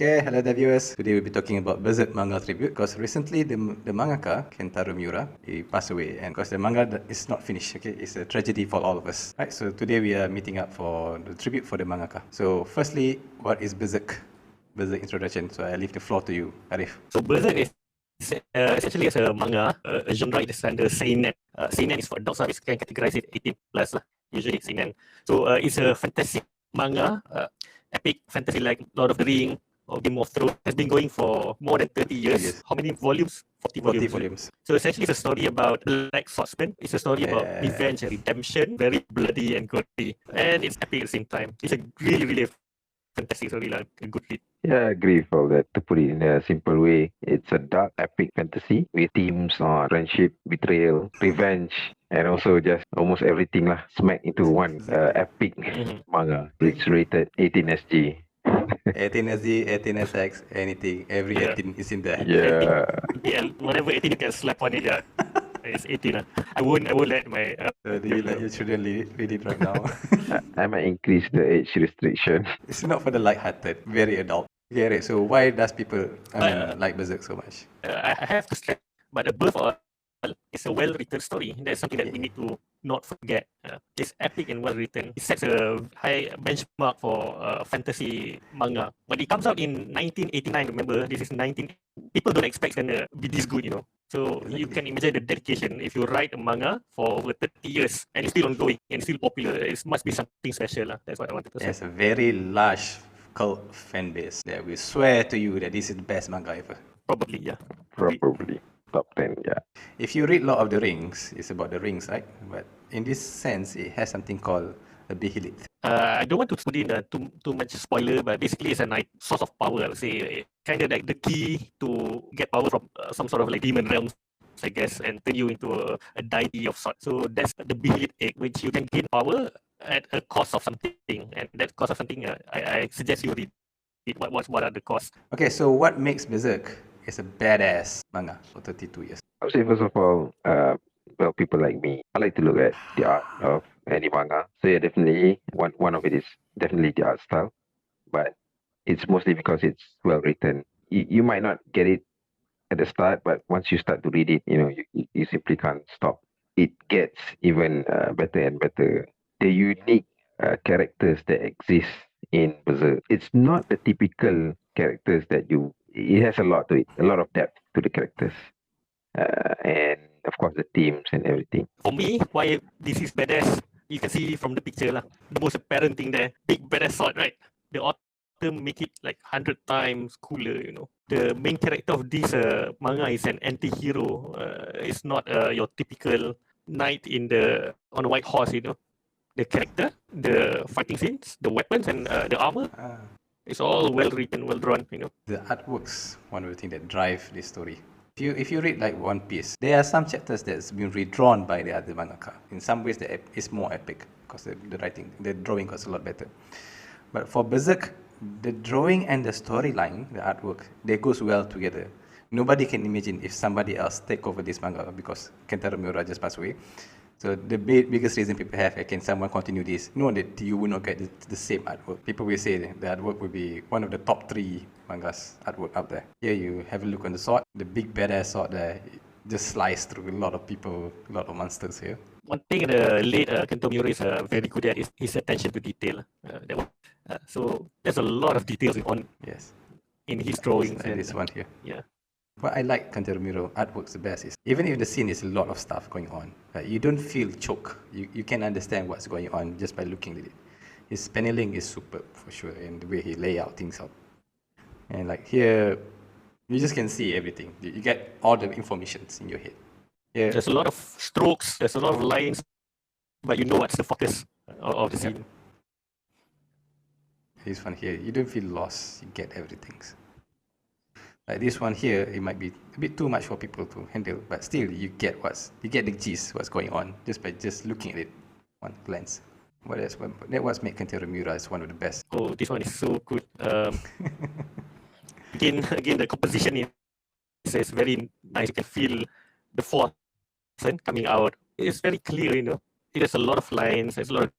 Okay, hello there viewers. Today we'll be talking about Berserk Manga tribute because recently the mangaka, Kentaro Miura, he passed away, and because the manga is not finished, okay, it's a tragedy for all of us. Right, so today we are meeting up for the tribute for the mangaka. So firstly, what is Berserk? Berserk Introduction. So I leave the floor to you, Ariff. So Berserk is essentially as a manga, a genre. It is under seinen. Seinen is for adults, so we can categorize it 18 plus, usually seinen. So it's a fantasy manga, epic fantasy like Lord of the Ring or Game of Thrones. Has been going for more than 30 years. How many volumes? 40 volumes. So essentially it's a story about Black Swordsman. It's a story about revenge and redemption, very bloody and gory. And it's epic at the same time. It's a really fantastic story, like a good read. Yeah, I agree with all that. To put it in a simple way, it's a dark, epic fantasy with themes on friendship, betrayal, revenge, and also just almost everything smacked into one epic manga. It's rated 18SG. 18SG, 18SX, anything, every 18 is in there. Yeah. Whatever 18 you can slap on it, yeah. It's 18. I won't let my... So do you let your children read it right now? I might increase the age restriction. It's not for the light-hearted, very adult. Yeah, right. So why does people like Berserk so much? I have to stress, but above all, it's a well-written story. That's something that we need to not forget. It's epic and well-written. It sets a high benchmark for fantasy manga. When it comes out in 1989, remember, this is 19... People don't expect it's gonna be this good, you know. So you can imagine the dedication. If you write a manga for over 30 years and it's still ongoing and still popular, it must be something special. That's what I wanted to say. It's a very large cult fan base that will swear to you that this is the best manga ever. Probably, yeah. Probably. Top 10, yeah. If you read Lord of the Rings, it's about the rings, right? But in this sense, it has something called a behelit. I don't want to put in too much spoiler, but basically it's a source of power, I would say. Kind of like the key to get power from some sort of like demon realms, I guess, and turn you into a deity of sorts. So that's the behelit egg, which you can gain power at a cost of something. And that cost of something, I suggest you read it. What are the costs? Okay, so what makes Berserk is a badass manga for 32 years? I would say, first of all, people like me, I like to look at the art of any manga. So yeah, definitely, one of it is definitely the art style. But it's mostly because it's well written. You might not get it at the start, but once you start to read it, you simply can't stop. It gets even better and better. The unique characters that exist in Berserk, it's not the typical characters it has a lot to it, a lot of depth to the characters. And of course the themes and everything. For me, why this is badass, you can see from the picture the most apparent thing there, big badass sword, right? The author make it like 100 times cooler, The main character of this manga is an anti-hero. It's not your typical knight on a white horse, The character, the fighting scenes, the weapons and the armor, it's all well written, well drawn, The artworks, one of the things that drive this story. If you read like One Piece, there are some chapters that's been redrawn by the other mangaka. In some ways, it's more epic because the drawing was a lot better. But for Berserk, the drawing and the storyline, the artwork, they goes well together. Nobody can imagine if somebody else take over this manga because Kentaro Miura just passed away. So the biggest reason people have, can someone continue this? No, that you will not get the same artwork. People will say the artwork will be one of the top 3 mangas artwork out there. Here you have a look on the sword, the big badass sword there, just sliced through a lot of people, a lot of monsters here. One thing the late Kentaro Miura is very good at is his attention to detail. So there's a lot of details in his drawings. And this one here. Yeah. What I like Kentaro Miura artworks the best is, even if the scene is a lot of stuff going on, you don't feel choke. You can understand what's going on just by looking at it. His paneling is superb for sure, and the way he lay out things out. And like here, you just can see everything. You get all the informations in your head. Yeah. There's a lot of strokes, there's a lot of lines, but you know what's the focus of the scene. This one here, you don't feel lost. You get everything. Like this one here, it might be a bit too much for people to handle, but still you get the gist, what's going on, just by looking at it one glance. That was made Kentaro Miura is one of the best. Oh, this one is so good. Again, the composition is very nice. You can feel the force coming out. It's very clear, It has a lot of lines, there's a lot of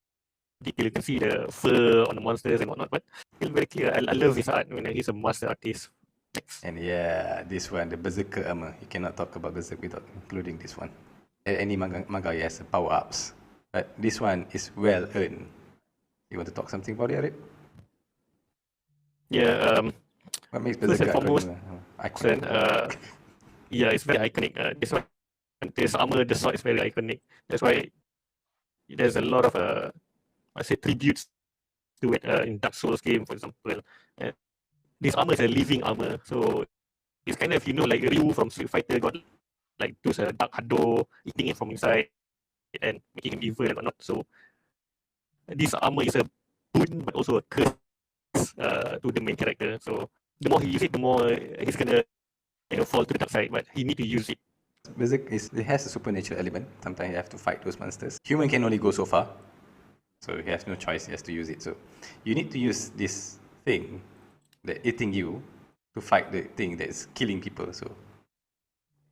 detail. You can see the fur on the monsters and whatnot, but still very clear. I love his art. He's a master artist. Next. And yeah, this one, the Berserker armor. You cannot talk about Berserk without including this one. Any manga has power ups, but this one is well earned. You want to talk something about it, Ariff? Yeah. What makes First and Berserker foremost, iconic? yeah, it's very iconic. This armor, the sword is very iconic. That's why there's a lot of I say tributes to it in Dark Souls game, for example. This armor is a living armor, so it's kind of, like Ryu from Street Fighter got like those dark hado eating it from inside and making him evil and whatnot. So this armor is a boon but also a curse to the main character. So the more he uses it, the more he's gonna fall to the dark side. But he need to use it. Berserk it has a supernatural element. Sometimes you have to fight those monsters. Human can only go so far, so he has no choice. He has to use it. So you need to use this thing that eating you to fight the thing that is killing people. So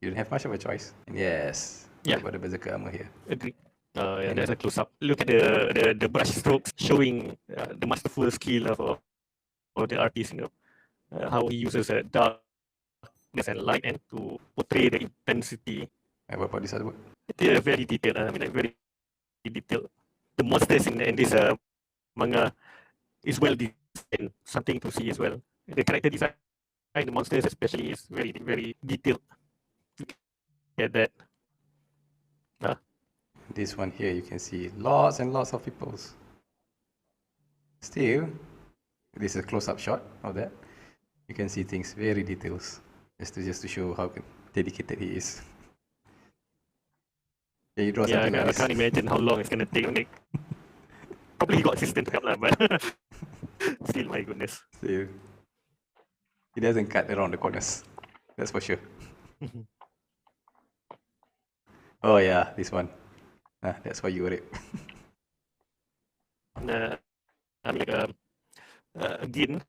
you don't have much of a choice. And yes, Yeah. about the Berserker armor here. Agree. Yeah, there's a close up. Look at the brush strokes showing the masterful skill of the artist. How he uses darkness and light and to portray the intensity. And what about this other word? They're very detailed. Very detailed. The monsters in this manga is well designed. Something to see as well. The character design, the monsters especially, is very, very detailed. Look at that. This one here, you can see lots and lots of peoples. Still, this is a close-up shot of that. You can see things very details, just to show how dedicated he is. Can you draw something like I this? can't imagine how long it's gonna take. Probably he got assistant to help lah, but still, my goodness. Still, he doesn't cut around the corners. That's for sure. Oh yeah, this one. That's why you were it. Again,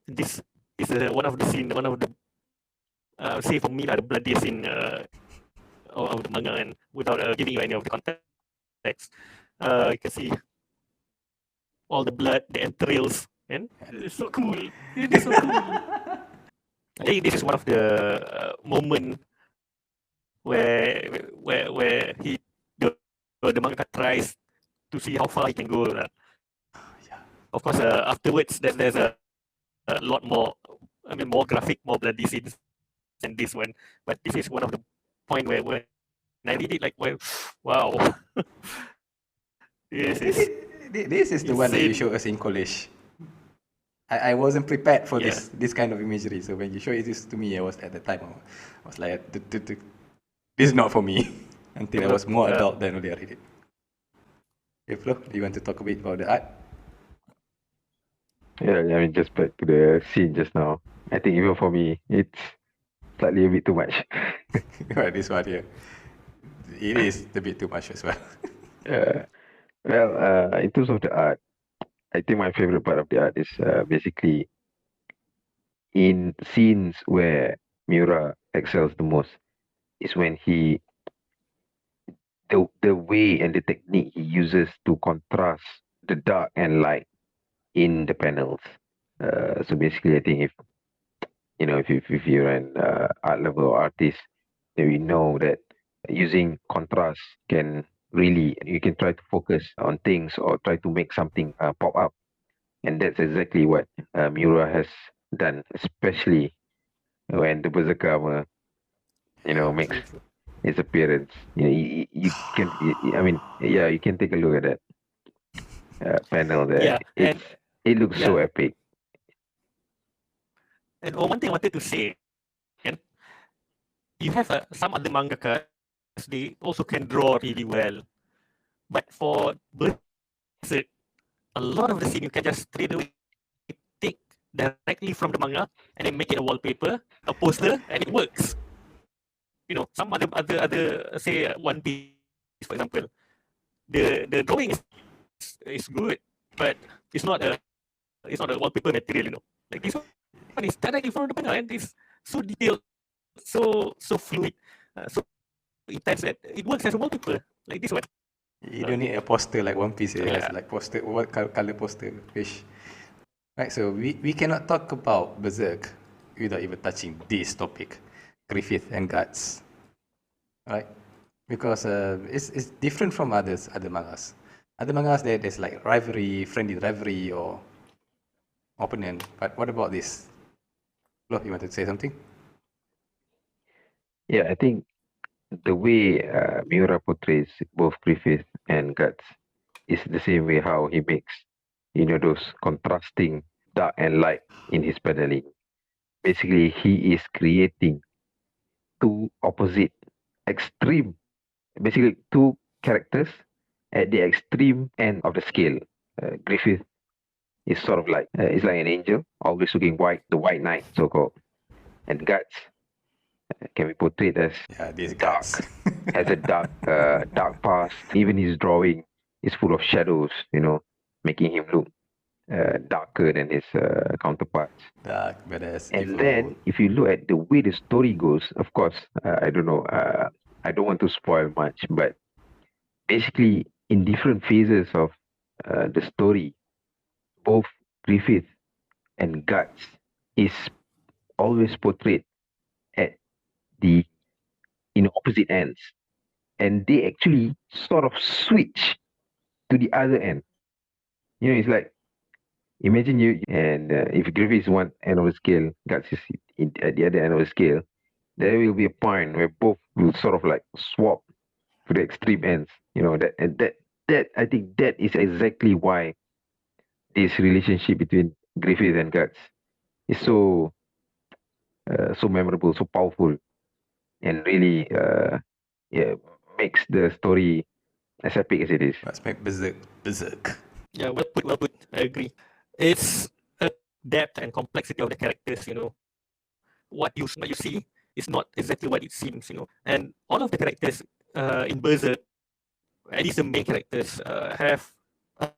this is one of the scene, one of the say for me the bloodiest scene of the manga, and without giving you any of the context, you can see all the blood, the entrails, and it's so cool. It is so cool. I think this is one of the moment where he the manga tries to see how far he can go. Of course, afterwards there's a lot more. More graphic, more bloody scenes than this one. But this is one of the point where I read it like, well, wow. This is the one that you show us in college. I wasn't prepared for this kind of imagery. So when you show it this to me, I was at the time I was like, this is not for me. Until I was more adult, then only I read it. Okay, Ploh, do you want to talk a bit about the art? Yeah, just back to the scene just now. I think even for me, it's slightly a bit too much. Right, this one here. It is a bit too much as well. In terms of the art, I think my favorite part of the art is basically in scenes where Miura excels the most is when the way and the technique he uses to contrast the dark and light in the panels. So basically, I think if you're an art level or artist, then we know that using contrast can really, you can try to focus on things or try to make something pop up, and that's exactly what Miura has done, especially when the Berserker armor, makes its appearance. You can, you can take a look at that panel there. It looks so epic. And one thing I wanted to say, you have some other mangakas, they also can draw really well. But for Berserk, a lot of the scene you can just straight away take directly from the manga and then make it a wallpaper, a poster, and it works. Some other say One Piece, for example, the drawing is good, but it's not a wallpaper material. Like this one is directly from the manga and it's so detailed, so fluid, so intense that it works as a wallpaper. Like this one, You don't need a poster like One Piece. It has Yeah. like poster, what color poster, fish. Right, so we cannot talk about Berserk without even touching this topic, Griffith and Guts, right? Because it's different from other mangas. Other mangas there's like rivalry, friendly rivalry, or opponent. But what about this? Ploh, you want to say something? Yeah, I think the way Miura portrays both Griffith and Guts is the same way how he makes, those contrasting dark and light in his paneling. Basically, he is creating two opposite, extreme, basically two characters at the extreme end of the scale. Griffith is sort of like, is like an angel, always looking white, the white knight, so called. And Guts can be portrayed as These dark, Guts. has a dark past. Even his drawing is full of shadows, making him look darker than his counterparts. Dark, badass, And evil. then, if you look at the way the story goes, of course, I don't know, I don't want to spoil much, but basically, in different phases of the story, both Griffith and Guts is always portrayed at the opposite ends, and they actually sort of switch to the other end. It's like, imagine you and if Griffith is one end of the scale, Guts is at the other end of the scale, there will be a point where both will sort of like swap to the extreme ends. That I think that is exactly why this relationship between Griffith and Guts is so memorable, so powerful, and really yeah, makes the story as epic as it is. Let's make Berserk. Berserk. Yeah, well put, well put. I agree. It's a depth and complexity of the characters, What you see is not exactly what it seems, And all of the characters in Berserk, at least the main characters, have a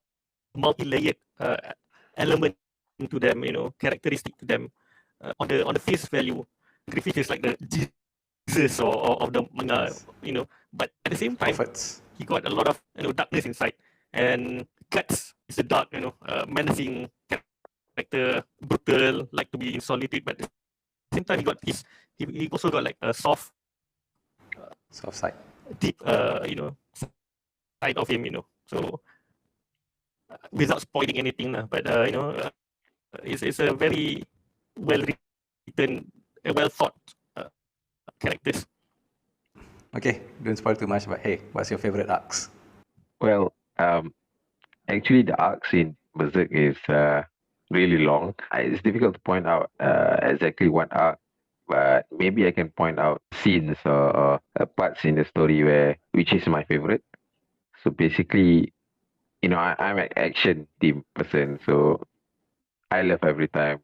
multi-layered element to them, characteristic to them. On the face value, Griffith is like the Jesus of the manga, But at the same time, Prophets. he got a lot of darkness inside, and Guts is a dark, menacing character, brutal, like to be in solitude, but at the same time he also got like a soft, Soft side. deep, side of him, So without spoiling anything, but it's a very well written, well thought characters. Okay, don't spoil too much, but hey, what's your favorite arcs? Well, actually, the arcs in Berserk is really long. It's difficult to point out exactly what arc, but maybe I can point out scenes or parts in the story which is my favorite. So basically, I'm an action team person, so I love every time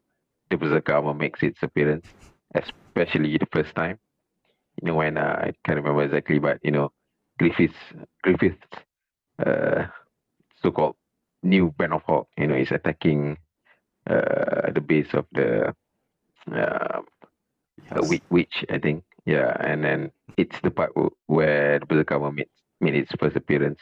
the Berserk armor makes its appearance, especially the first time. When I can't remember exactly, but Griffith's uh, so-called new band of Hawk, is attacking the base of the Yes. witch, I think. Yeah, and then it's the part where the Berserk armor made its first appearance.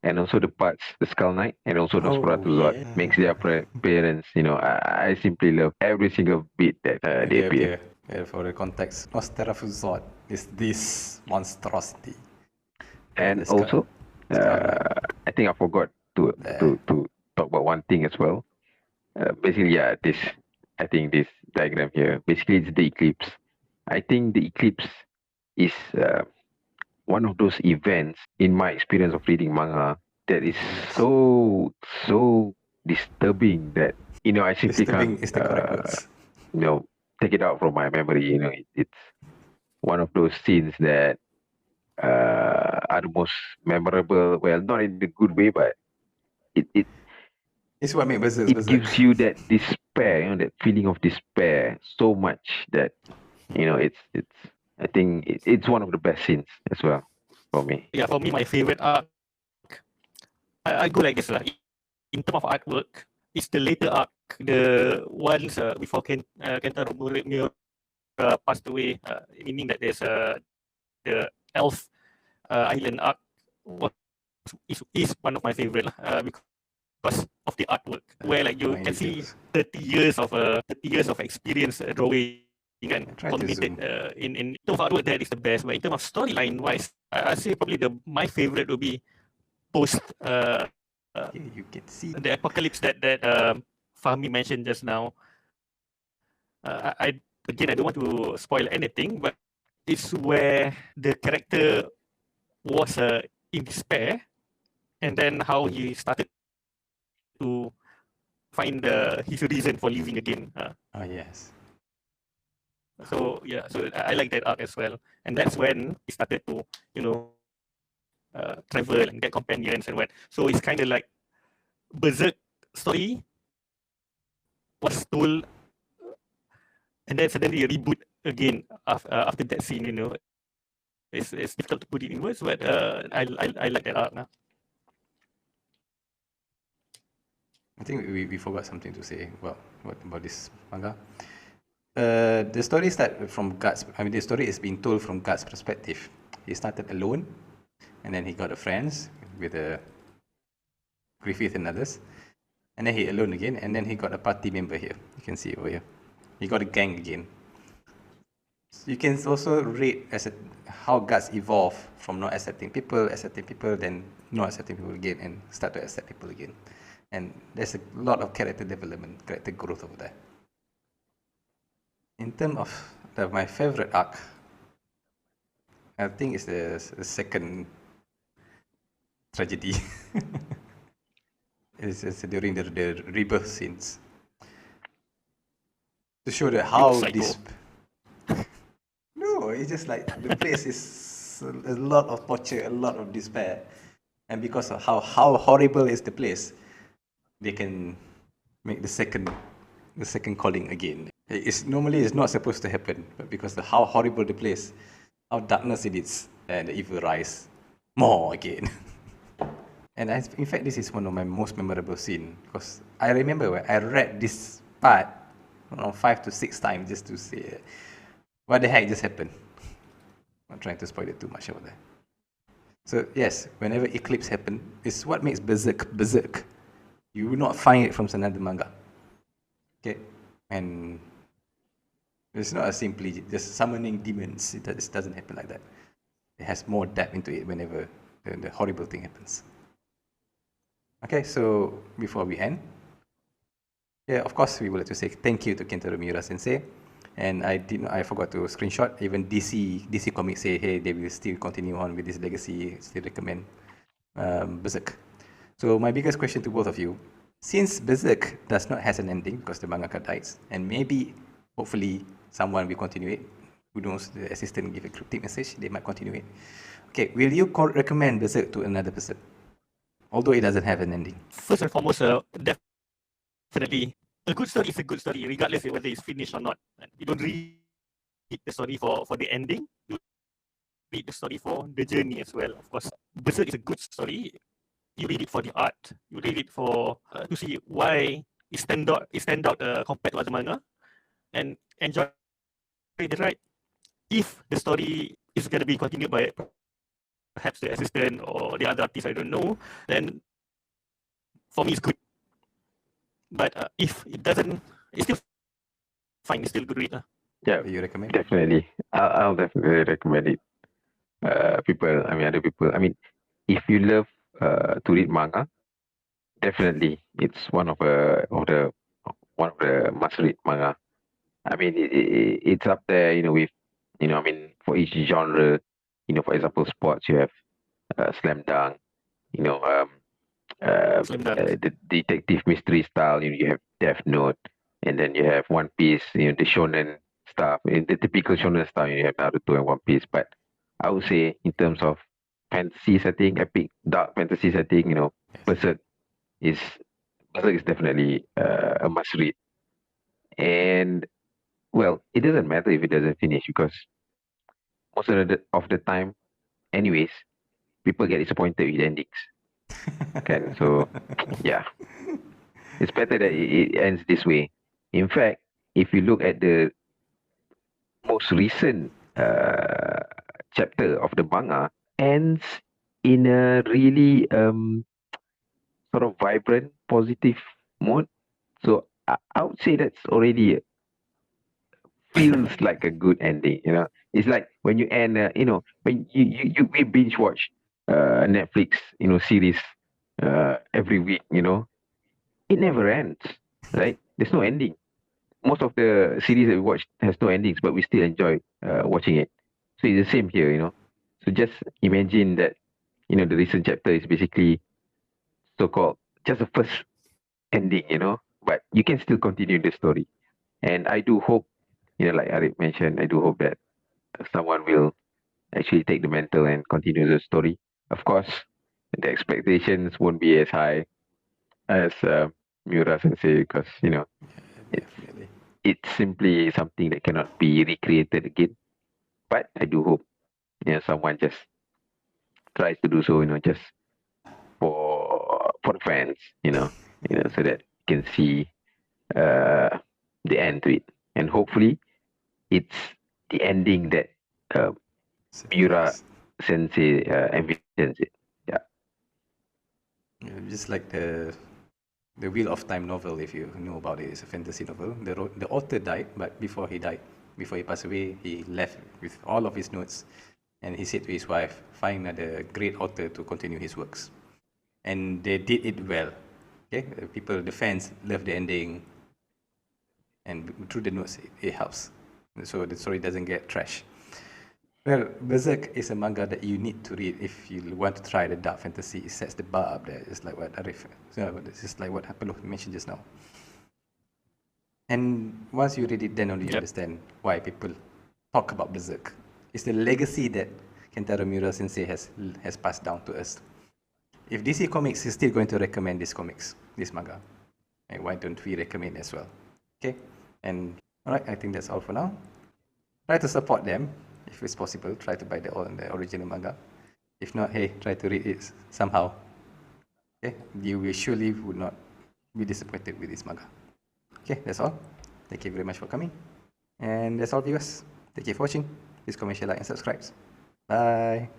And also the parts, the Skull Knight, and also the Sprattuzot makes their appearance. I simply love every single bit that they appear. For the context, Nosferatu is this monstrosity. And The Skull- also, Skull Knight. I think I forgot to talk about one thing as well. Basically, yeah, I think this diagram here, basically it's the eclipse. I think the eclipse is one of those events in my experience of reading manga that is so disturbing that I simply Disturbing can't is the correct words. take it out from my memory. It's one of those scenes that are the most memorable. Well, not in the good way, but it It's what makes Berserk it Berserk. gives you that despair, that feeling of despair so much that it's I think it's one of the best scenes as well for me. Yeah, for me, my favorite arc, I go like this. In terms of artwork, it's the later arc, the ones before Kentaro Miura passed away, meaning that there's the Elf Island arc was is one of my favorite because of the artwork, where like you My can see details. 30 years of experience drawing and Try to culminated zoom. in terms of artwork. That is the best. But in terms of storyline wise, I say probably my favorite would be post Here you can see. the apocalypse that Fahmi mentioned just now. I again, I don't want to spoil anything, but it's where the character was in despair, and then how he started to find his reason for living again. Oh yes. So yeah, so I like that arc as well, and that's when he started to, you know, travel and get companions and what. So it's kind of like Berserk story was told, and then suddenly a reboot again after that scene. You know, it's difficult to put it in words, but I like that arc now. I think we forgot something to say. Well, what about this manga? The story starts from Guts. I mean, the story is being told from Guts' perspective. He started alone, and then he got a friends with Griffith and others, and then he alone again, and then he got a party member here. You can see over here. He got a gang again. So you can also read how Guts evolved from not accepting people, then not accepting people again, and start to accept people again. And there's a lot of character development, character growth over there. In terms of my favorite arc, I think it's the second tragedy. it's during the rebirth scenes. To show that how this... No, it's just like the place is a lot of torture, a lot of despair. And because of how horrible is the place, they can make the second calling again. It's not supposed to happen, but because of how horrible the place, how darkness it is, and the evil rise more again. And in fact, this is one of my most memorable scenes, because I remember when I read this part around 5 to 6 times just to say, what the heck just happened? I'm not trying to spoil it too much over there. So yes, whenever eclipse happen, it's what makes Berserk Berserk. You will not find it from another manga. Okay, and it's not as simply just summoning demons. It doesn't happen like that. It has more depth into it whenever the horrible thing happens. Okay, so before we end, yeah, of course we would like to say thank you to Kentaro Miura Sensei. And I forgot to screenshot. Even DC Comics say, hey, they will still continue on with this legacy. Still recommend Berserk. So my biggest question to both of you, since Berserk does not has an ending because the mangaka dies, and maybe, hopefully, someone will continue it. Who knows? The assistant give a cryptic message. They might continue it. Okay, will you recommend Berserk to another person, although it doesn't have an ending? First and foremost, definitely a good story is a good story, regardless of whether it's finished or not. You don't read the story for the ending. You read the story for the journey as well. Of course, Berserk is a good story. You read it for the art. You read it for to see why it stand out compared to other manga, and enjoy it. Right? If the story is going to be continued by perhaps the assistant or the other artist, I don't know, then for me it's good. But if it doesn't, it's still fine. It's still good read. Yeah, Will you recommend? definitely. I'll definitely recommend it. Other people. I mean, if you love to read manga, definitely it's one of the must read manga. I mean, it's up there, with, I mean, for each genre, for example, sports, you have slam dunk, you know, Slam Dunk. the detective mystery style, you have Death Note, and then you have One Piece, the shonen stuff, in the typical shonen style, you have Naruto and One Piece. But I would say, in terms of fantasy setting, epic dark fantasy setting, Berserk is definitely a must read. And well, it doesn't matter if it doesn't finish, because most of the time, anyways, people get disappointed with endings. Okay, so yeah, it's better that it ends this way. In fact, if you look at the most recent chapter of the manga, ends in a really sort of vibrant, positive mode. So I would say that's already feels like a good ending. It's like when you end, when we binge watch Netflix, series every week. It never ends, right? There's no ending. Most of the series that we watch has no endings, but we still enjoy watching it. So it's the same here. So just imagine that, the recent chapter is basically so-called just the first ending, but you can still continue the story. And I do hope, like Ariff mentioned, I do hope that someone will actually take the mantle and continue the story. Of course, the expectations won't be as high as Miura Sensei because, it's Definitely. it's simply something that cannot be recreated again. But I do hope, someone just tries to do so, just for the fans, so that you can see uh, the end to it, and hopefully it's the ending that uh, Miura Satisfies. Sensei envisions it. Yeah. Yeah, just like the Wheel of Time novel, if you know about it, it's a fantasy novel. The author died, but before he passed away, he left with all of his notes, and he said to his wife, "Find another great author to continue his works." And they did it well. Okay, the fans love the ending, and through the notes, it helps, so the story doesn't get trash. Well, Berserk is a manga that you need to read if you want to try the dark fantasy. It sets the bar up there, just like what Ariff, just like what Ploh mentioned just now. And once you read it, then only you Yep. understand why people talk about Berserk. It's the legacy that Kentaro Miura Sensei has passed down to us. If DC Comics is still going to recommend this manga, and why don't we recommend as well? Okay, and alright, I think that's all for now. Try to support them if it's possible. Try to buy the original manga. If not, hey, try to read it somehow. Okay, you will surely would not be disappointed with this manga. Okay, that's all. Thank you very much for coming. And that's all, viewers. Thank you for watching. Please comment, share, like, and subscribe. Bye.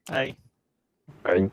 Bye. Right.